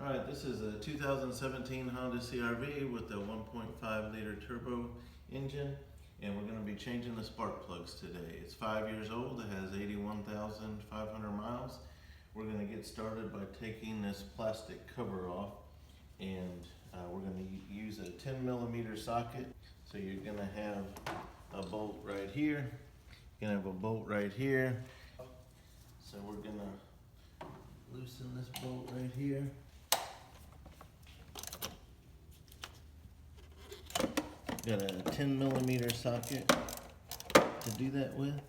All right, this is a 2017 Honda CR-V with a 1.5 liter turbo engine, and we're going to be changing the spark plugs today. It's 5 years old, it has 81,500 miles. We're going to get started by taking this plastic cover off, and we're going to use a 10mm socket. So you're going to have a bolt right here, you're going to have a bolt right here. So we're going to loosen this bolt right here. Got a 10mm socket to do that with,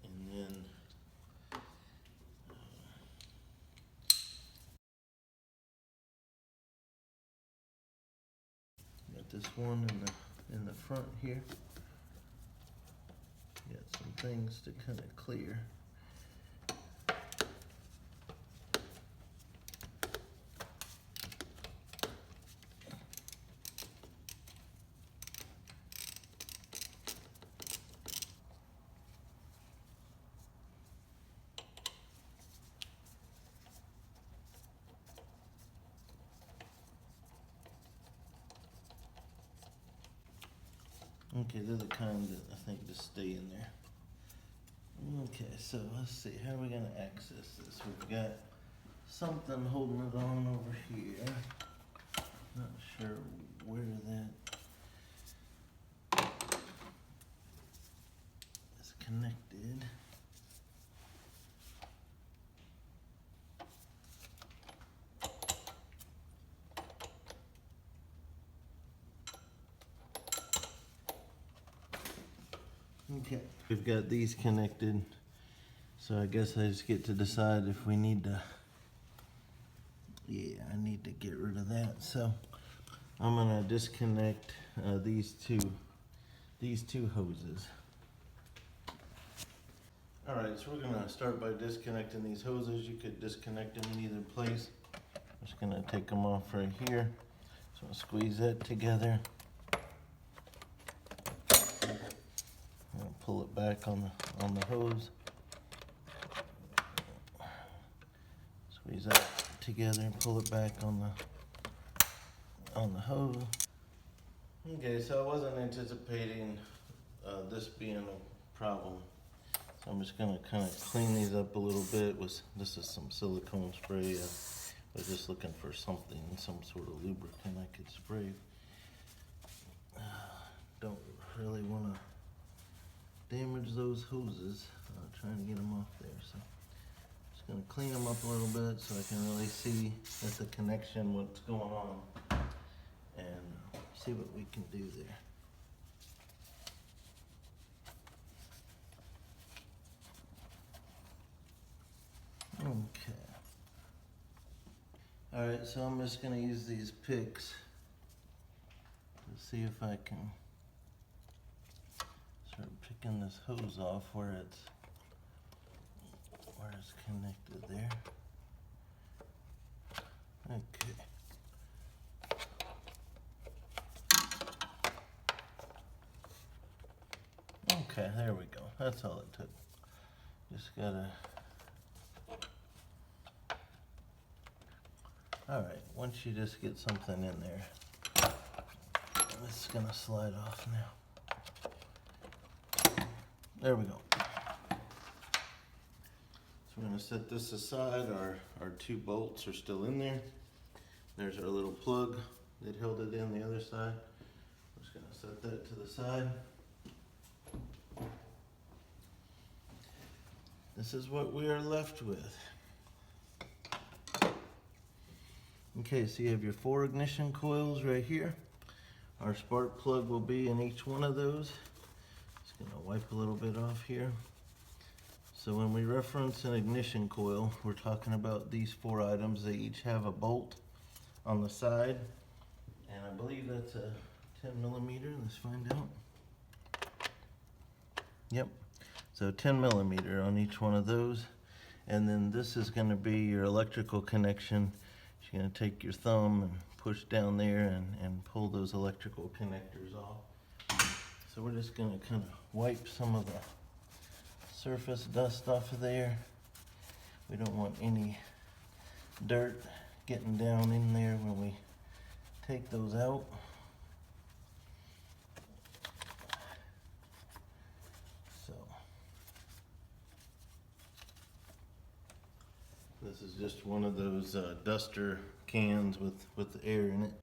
and then got this one in the front here. Got some things to kind of clear. Okay, they're the kind that I think just stay in there. Okay, so let's see, how are we going to access this? We've got something holding it on over here. Not sure where that is connected. Okay, we've got these connected, so I guess I just get to decide if we need to, yeah, I need to get rid of that. So I'm gonna disconnect these two hoses. All right, so we're gonna start by disconnecting these hoses. You could disconnect them in either place. I'm just gonna take them off right here. So I'll squeeze that together. Pull it back on the hose. Squeeze that together and pull it back on the hose. Okay, so I wasn't anticipating this being a problem. So I'm just gonna kind of clean these up a little bit. This is some silicone spray. I was just looking for something, some sort of lubricant I could spray. Don't really want to damage those hoses, trying to get them off there. So just gonna clean them up a little bit so I can really see at the connection what's going on and see what we can do there. Okay. All right, so I'm just gonna use these picks to see if I can start picking this hose off where it's connected there. Okay. Okay, there we go. That's all it took. Just gotta. All right, once you just get something in there, it's gonna slide off now. There we go. So we're gonna set this aside. Our two bolts are still in there. There's our little plug that held it in the other side. I'm just gonna set that to the side. This is what we are left with. Okay, so you have your 4 ignition coils right here. Our spark plug will be in each one of those. Just gonna wipe a little bit off here. So when we reference an ignition coil, we're talking about these 4 items. They each have a bolt on the side, and I believe that's a 10mm. Let's find out. Yep, so 10mm on each one of those. And then this is gonna be your electrical connection. You're gonna take your thumb and push down there and pull those electrical connectors off. So we're just gonna kind of wipe some of the surface dust off of there. We don't want any dirt getting down in there when we take those out. So this is just one of those duster cans with air in it.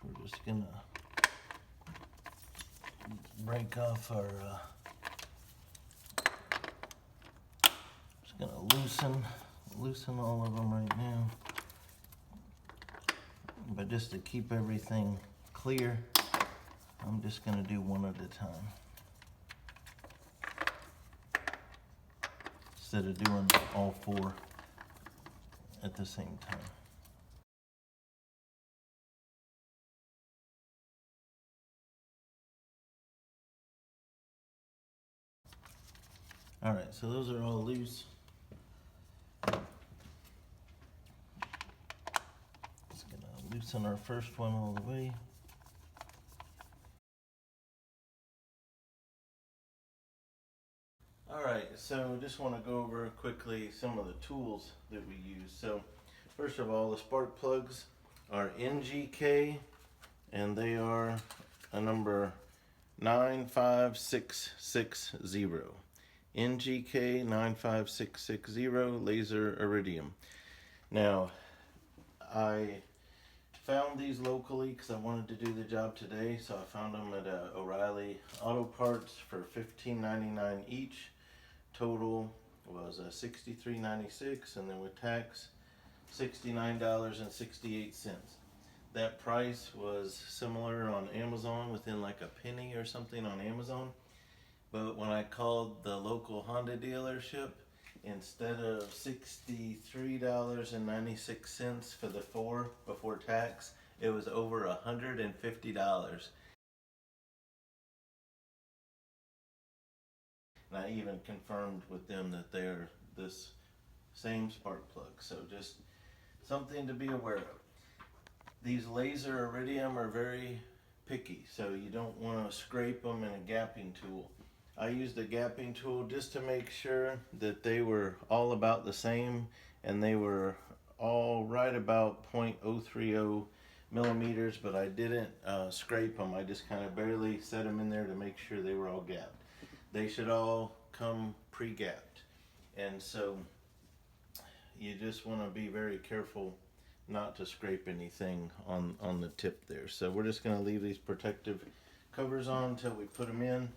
We're just gonna break off our, just gonna loosen all of them right now. But just to keep everything clear, I'm just gonna do one at a time, instead of doing all four at the same time. All right, so those are all loose. Just gonna loosen our first one all the way. All right, so just want to go over quickly some of the tools that we use. So first of all, the spark plugs are NGK, and they are a number 95660. NGK 95660 laser iridium. Now, I found these locally because I wanted to do the job today, so I found them at O'Reilly Auto Parts for $15.99 each. Total was $63.96, and then with tax, $69.68. That price was similar on Amazon, within like a penny or something on Amazon. But when I called the local Honda dealership, instead of $63.96 for the four before tax, it was over $150. And I even confirmed with them that they're this same spark plug. So just something to be aware of. These laser iridium are very picky, so you don't want to scrape them in a gapping tool. I used a gapping tool just to make sure that they were all about the same, and they were all right about 0.030 millimeters, but I didn't scrape them. I just kind of barely set them in there to make sure they were all gapped. They should all come pre-gapped, and so you just want to be very careful not to scrape anything on the tip there. So we're just going to leave these protective covers on until we put them in,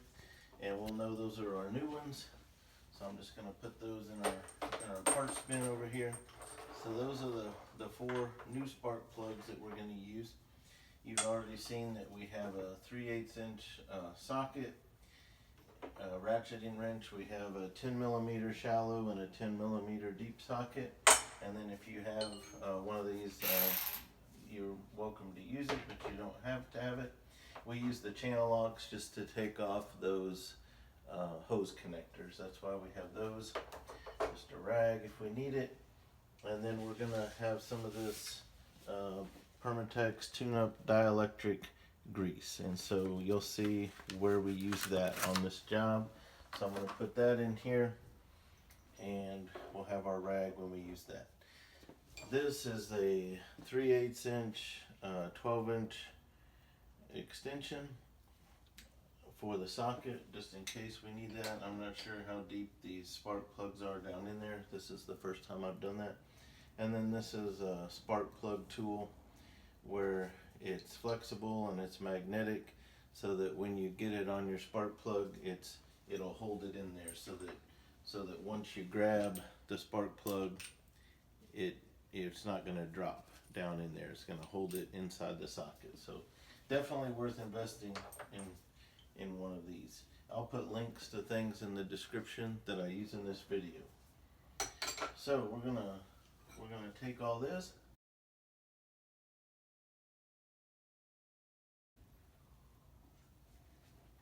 and we'll know those are our new ones. So I'm just going to put those in our parts bin over here. So those are the four new spark plugs that we're going to use. You've already seen that we have a 3/8 inch socket, a ratcheting wrench. We have a 10 millimeter shallow and a 10 millimeter deep socket. And then if you have one of these, you're welcome to use it, but you don't have to have it. We use the channel locks just to take off those hose connectors. That's why we have those. Just a rag if we need it. And then we're gonna have some of this Permatex tune-up dielectric grease. And so you'll see where we use that on this job. So I'm gonna put that in here, and we'll have our rag when we use that. This is a 3/8 inch, 12 inch extension for the socket, just in case we need that. I'm not sure how deep these spark plugs are down in there. This is the first time I've done that. And then this is a spark plug tool where it's flexible and it's magnetic, so that when you get it on your spark plug, it'll hold it in there, so that once you grab the spark plug, it's not going to drop down in there. It's going to hold it inside the socket. So definitely worth investing in one of these. I'll put links to things in the description that I use in this video. So we're gonna take all this,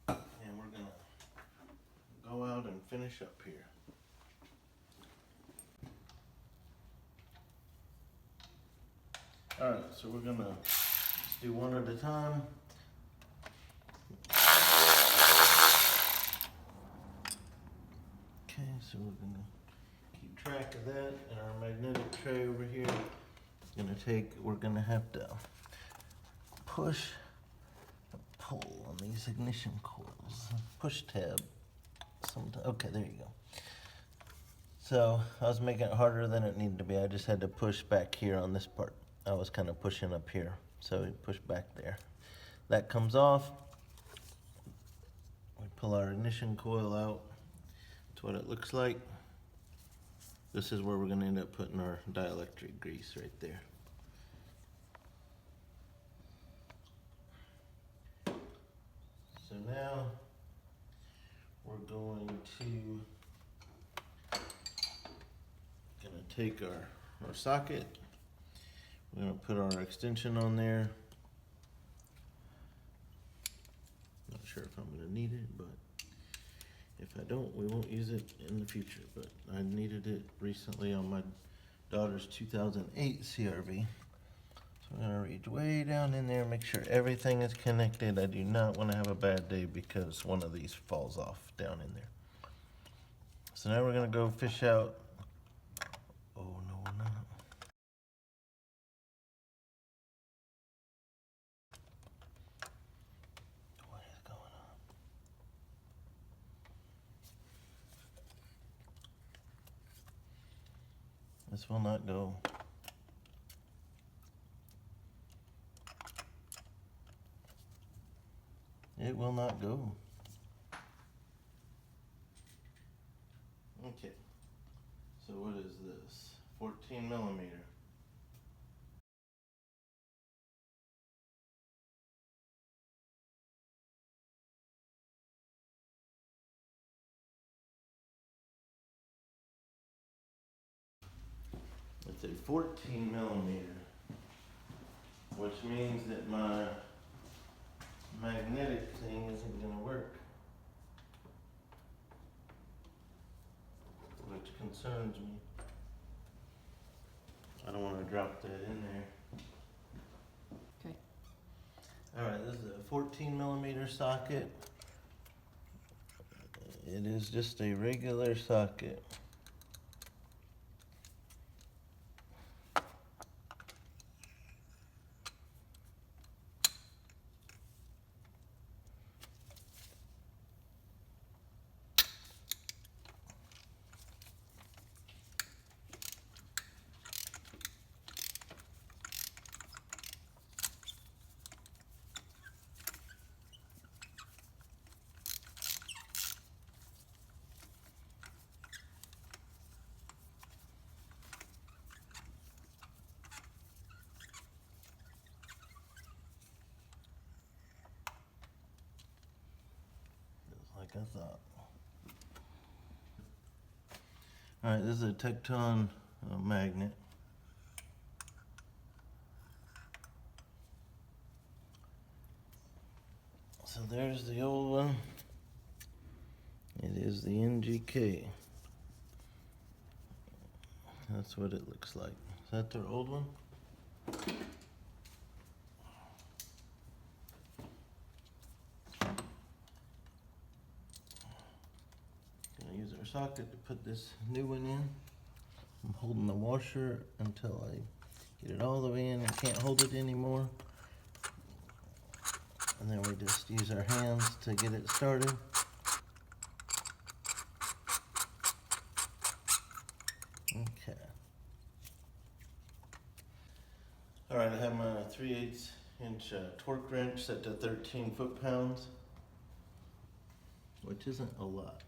and we're gonna go go out and finish up here. Alright, so we're gonna just do one at a time. Okay, so we're gonna keep track of that, and our magnetic tray over here we're gonna have to push and pull on these ignition coils. Push tab. Okay, there you go. So I was making it harder than it needed to be. I just had to push back here on this part. I was kind of pushing up here, so we push back there. That comes off. We pull our ignition coil out. That's what it looks like. This is where we're going to end up putting our dielectric grease right there. So now we're going to take our socket. We're going to put our extension on there. Not sure if I'm going to need it, but if I don't, we won't use it in the future. But I needed it recently on my daughter's 2008 CRV. So I'm going to reach way down in there, make sure everything is connected. I do not want to have a bad day because one of these falls off down in there. So now we're going to go fish out. Oh, no, we're not. What is going on? This will not go. It will not go. Okay. So what is this? 14 millimeter. It's a 14 millimeter, which means that my magnetic thing isn't going to work, which concerns me. I don't want to drop that in there. Okay. Alright, this is a 14 millimeter socket. It is just a regular socket. Like I thought. Alright, this is a Tecton magnet. So there's the old one. It is the NGK. That's what it looks like. Is that their old one? Gonna use our socket to put this new one in. I'm holding the washer until I get it all the way in. I can't hold it anymore. And then we just use our hands to get it started. Okay. Alright, I have my 3/8 inch torque wrench set to 13 foot-pounds, which isn't a lot.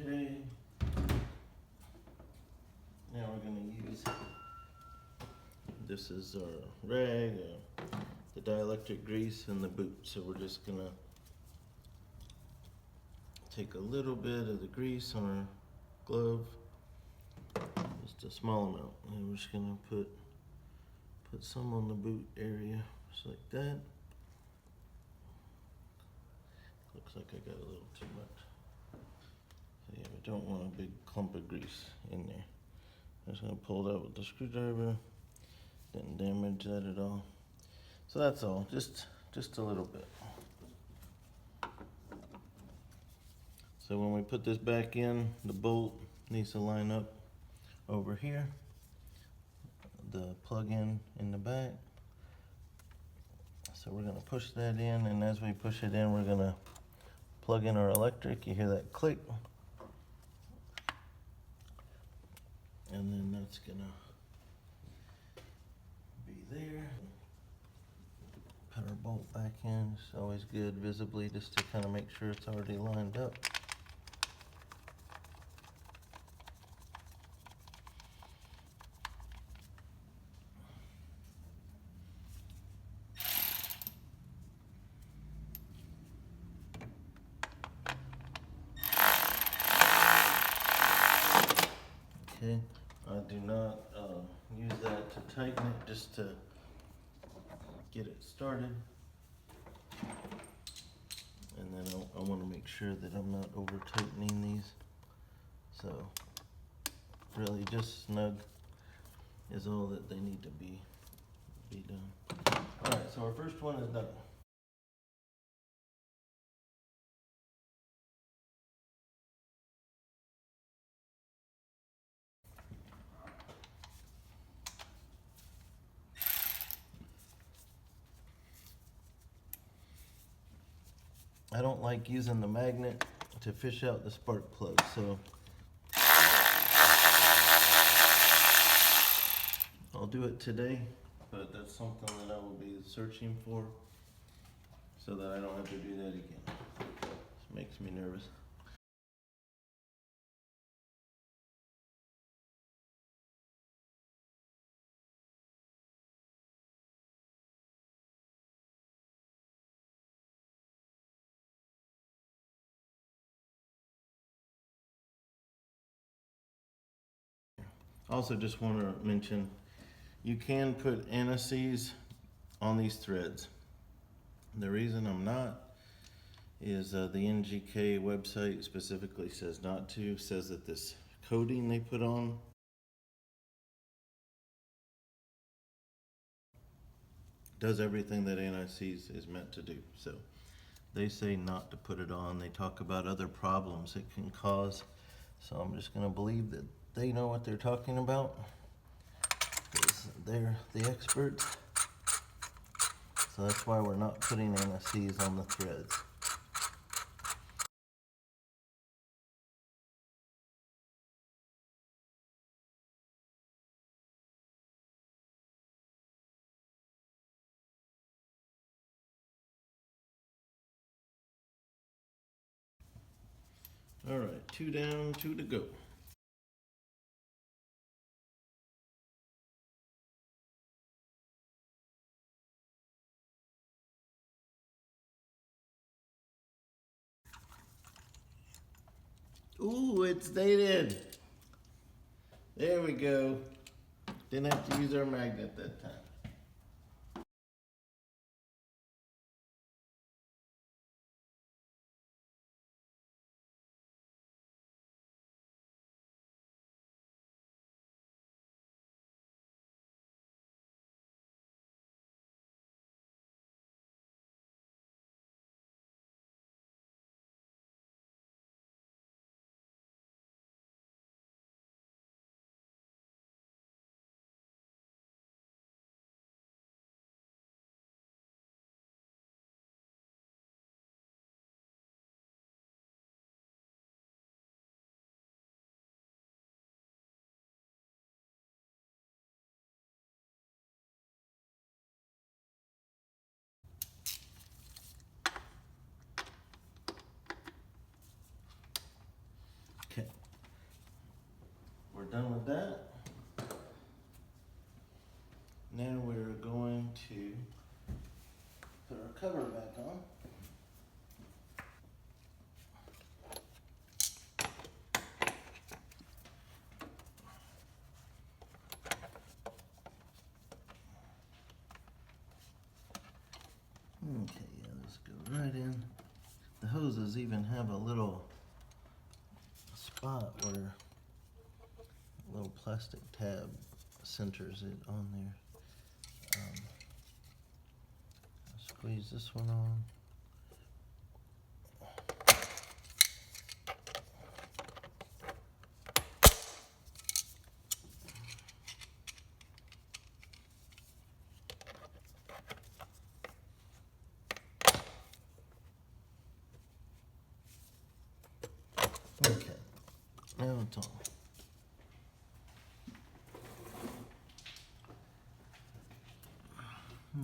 Okay. Now we're going to use, this is our rag, the dielectric grease, and the boot. So we're just going to take a little bit of the grease on our glove, just a small amount, and we're just gonna put some on the boot area, just like that. Looks like I got a little too much. So yeah, we don't want a big clump of grease in there. I'm just gonna pull it out with the screwdriver. Didn't damage that at all. So that's all, just a little bit. So when we put this back in, the bolt needs to line up over here. The plug-in in the back. So we're gonna push that in, and as we push it in, we're gonna plug in our electric. You hear that click? And then that's gonna be there. Put our bolt back in. It's always good visibly just to kind of make sure it's already lined up. Okay, I do not use that to tighten it, just to get it started. And then I want to make sure that I'm not over tightening these. So really just snug is all that they need to be done. All right, so our first one is done. I don't like using the magnet to fish out the spark plug, so I'll do it today, but that's something that I will be searching for so that I don't have to do that again. This makes me nervous. Also just want to mention, you can put anti-seize on these threads. The reason I'm not is the NGK website specifically says not to, says that this coating they put on does everything that anti-seize is meant to do. So they say not to put it on. They talk about other problems it can cause. So I'm just going to believe that they know what they're talking about, because they're the experts. So that's why we're not putting anti-seize on the threads. All right, 2 down, 2 to go. Ooh, it stayed in. There we go. Didn't have to use our magnet that time. Okay, we're done with that. Now we're going to put our cover back on. Okay, yeah, let's go right in. The hoses even have a little spot where a little plastic tab centers it on there. Squeeze this one on. Okay, now it's on.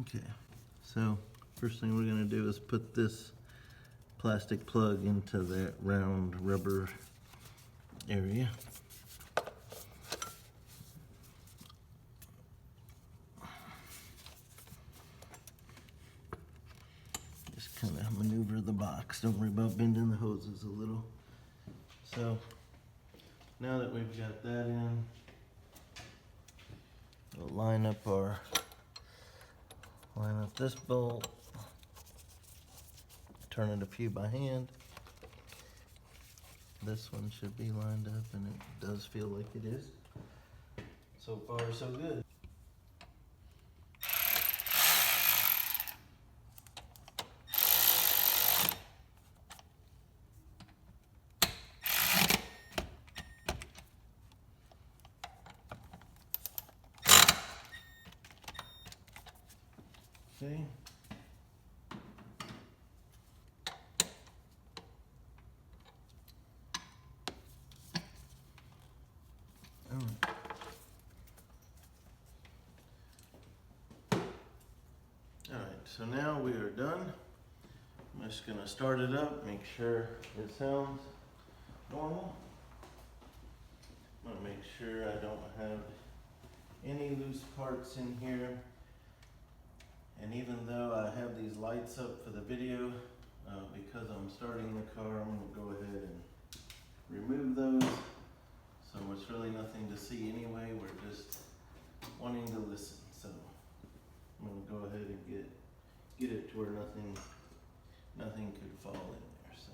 Okay, so first thing we're going to do is put this plastic plug into that round rubber area. Just kind of maneuver the box. Don't worry about bending the hoses a little. So now that we've got that in, we'll line up this bolt, turn it a few by hand. This one should be lined up, and it does feel like it is. So far, so good. Okay. All right. All right, so now we are done. I'm just gonna start it up, make sure it sounds normal. I'm gonna make sure I don't have any loose parts in here. And even though I have these lights up for the video, because I'm starting the car, I'm gonna go ahead and remove those. So it's really nothing to see anyway, we're just wanting to listen. So I'm gonna go ahead and get it to where nothing could fall in there. So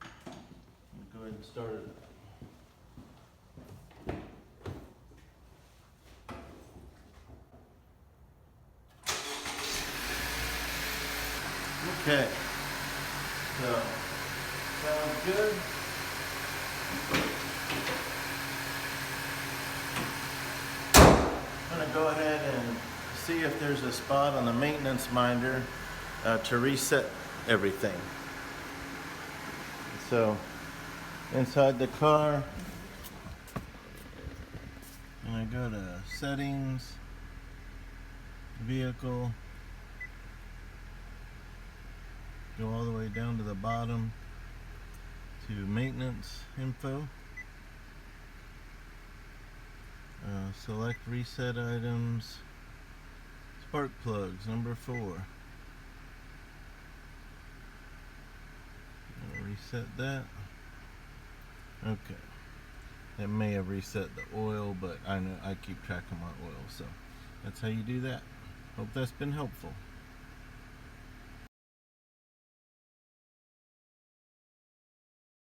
I'm gonna go ahead and start it up. Okay, so sounds good. I'm gonna go ahead and see if there's a spot on the maintenance minder to reset everything. So inside the car, I'm gonna go to settings, vehicle, go all the way down to the bottom to maintenance info. Select reset items, spark plugs, number 4. I'll reset that. Okay. It may have reset the oil, but I know I keep track of my oil, so that's how you do that. Hope that's been helpful.